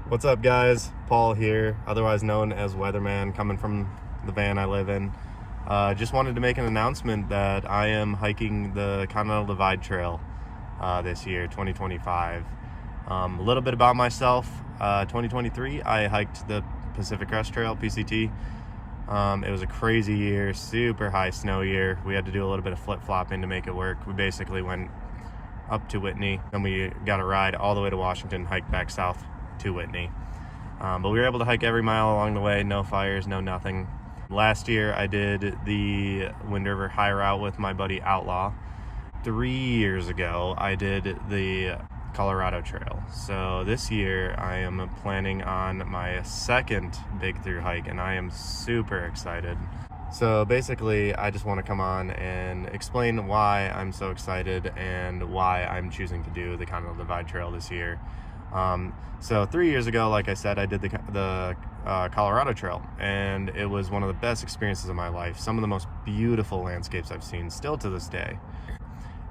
What's up, guys? Paul here, otherwise known as Weatherman, coming from the van I live in. Just wanted to make an announcement that I am hiking the Continental Divide Trail this year, 2025. A little bit about myself. 2023, I hiked the Pacific Crest Trail, PCT. It was a crazy year, super high snow year. We had to do a little bit of flip-flopping to make it work. We basically went up to Whitney, then we got a ride all the way to Washington, hiked back south to Whitney. But we were able to hike every mile along the way, no fires, no nothing. Last year I did the Wind River High Route with my buddy Outlaw. 3 years ago I did the Colorado Trail. So this year I am planning on my second big through hike, and I am super excited. So basically, I just want to come on and explain why I'm so excited and why I'm choosing to do the Continental Divide Trail this year. So 3 years ago, like I said, I did the Colorado Trail, and it was one of the best experiences of my life. Some of the most beautiful landscapes I've seen still to this day.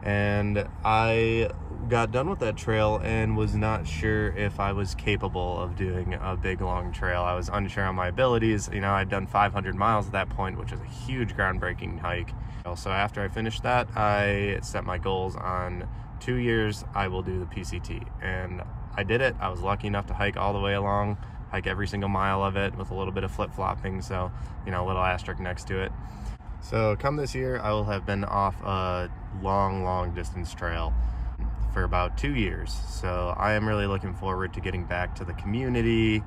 And I got done with that trail and was not sure if I was capable of doing a big long trail. I was unsure on my abilities. I'd done 500 miles at that point, which is a huge groundbreaking hike. So after I finished that, I set my goals on 2 years I will do the PCT, and I did it. I was lucky enough to hike all the way along, hike every single mile of it with a little bit of flip-flopping, so a little asterisk next to it. So come this year, I will have been off a long distance trail for about 2 years. So I am really looking forward to getting back to the community,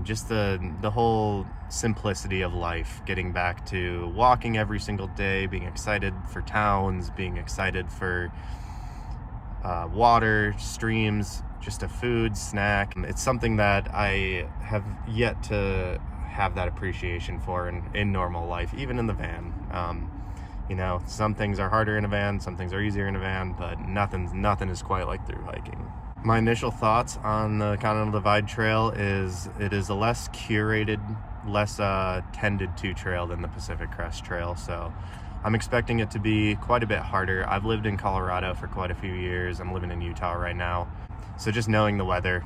just the whole simplicity of life, getting back to walking every single day, being excited for towns, being excited for water, streams, just a food, snack. It's something that I have yet to have that appreciation for in normal life, even in the van. Some things are harder in a van, some things are easier in a van, but nothing is quite like through hiking. My initial thoughts on the Continental Divide Trail is it is a less curated, less tended to trail than the Pacific Crest Trail, so I'm expecting it to be quite a bit harder. I've lived in Colorado for quite a few years. I'm living in Utah right now, so just knowing the weather,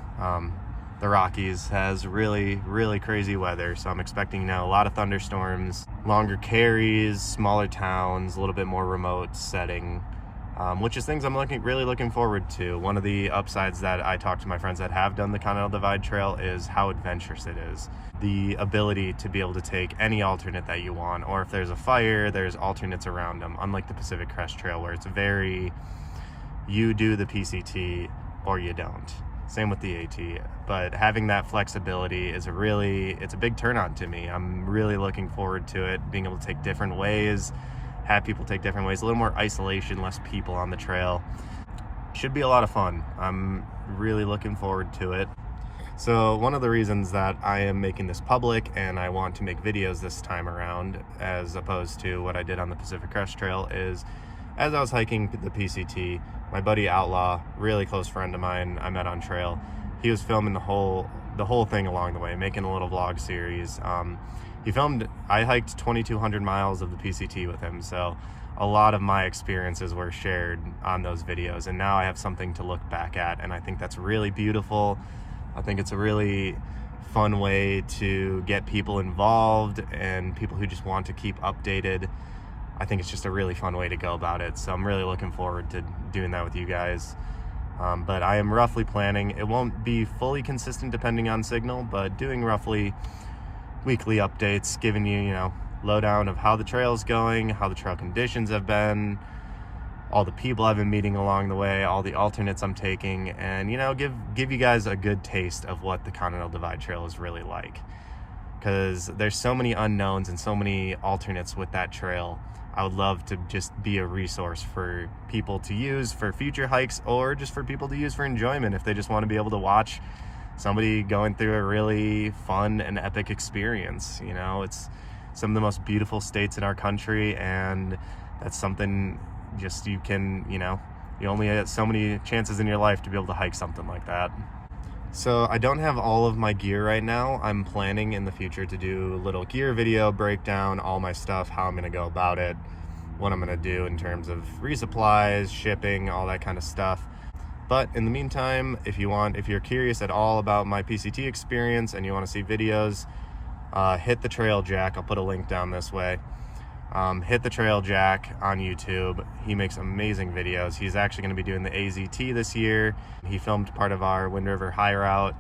the Rockies has really crazy weather, so I'm expecting a lot of thunderstorms, longer carries, smaller towns, a little bit more remote setting, which is things I'm really looking forward to. One of the upsides that I talk to my friends that have done the Continental Divide Trail is how adventurous it is. The ability to be able to take any alternate that you want, or if there's a fire, there's alternates around them, unlike the Pacific Crest Trail where it's you do the PCT or you don't. Same with the AT, but having that flexibility is it's a big turn on to me. I'm really looking forward to it, being able to take different ways, have people take different ways, a little more isolation, less people on the trail. Should be a lot of fun. I'm really looking forward to it. So one of the reasons that I am making this public and I want to make videos this time around, as opposed to what I did on the Pacific Crest Trail, is as I was hiking the PCT, my buddy Outlaw, really close friend of mine I met on trail, he was filming the whole thing along the way, making a little vlog series. I hiked 2,200 miles of the PCT with him, so a lot of my experiences were shared on those videos, and now I have something to look back at, and I think that's really beautiful. I think it's a really fun way to get people involved and people who just want to keep updated. I think it's just a really fun way to go about it, so I'm really looking forward to doing that with you guys. But I am roughly planning, it won't be fully consistent depending on signal, but doing roughly weekly updates, giving you, lowdown of how the trail's going, how the trail conditions have been, all the people I've been meeting along the way, all the alternates I'm taking, and give you guys a good taste of what the Continental Divide Trail is really like. Because there's so many unknowns and so many alternates with that trail. I would love to just be a resource for people to use for future hikes, or just for people to use for enjoyment if they just want to be able to watch somebody going through a really fun and epic experience. It's some of the most beautiful states in our country, and that's something just you only get so many chances in your life to be able to hike something like that. So I don't have all of my gear right now. I'm planning in the future to do a little gear video, break down all my stuff, how I'm going to go about it, what I'm going to do in terms of resupplies, shipping, all that kind of stuff. But in the meantime, if you're curious at all about my PCT experience and you want to see videos, hit the Trail Jack. I'll put a link down this way. Hit the Trail Jack on YouTube. He makes amazing videos. He's actually going to be doing the AZT this year. He filmed part of our Wind River high route.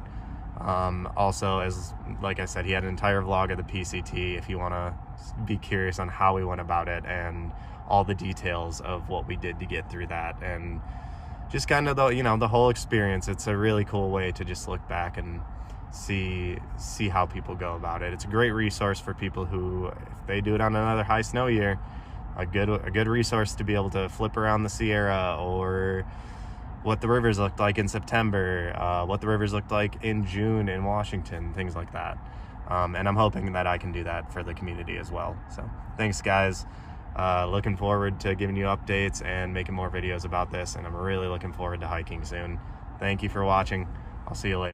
Also, as like I said, he had an entire vlog of the PCT if you want to be curious on how we went about it and all the details of what we did to get through that, and just kind of the whole experience. It's a really cool way to just look back and see how people go about it. It's a great resource for people who, if they do it on another high snow year, a good resource to be able to flip around the Sierra, or what the rivers looked like in September, what the rivers looked like in June in Washington, things like that. And I'm hoping that I can do that for the community as well. So thanks, guys. Looking forward to giving you updates and making more videos about this, and I'm really looking forward to hiking soon. Thank you for watching. I'll see you later.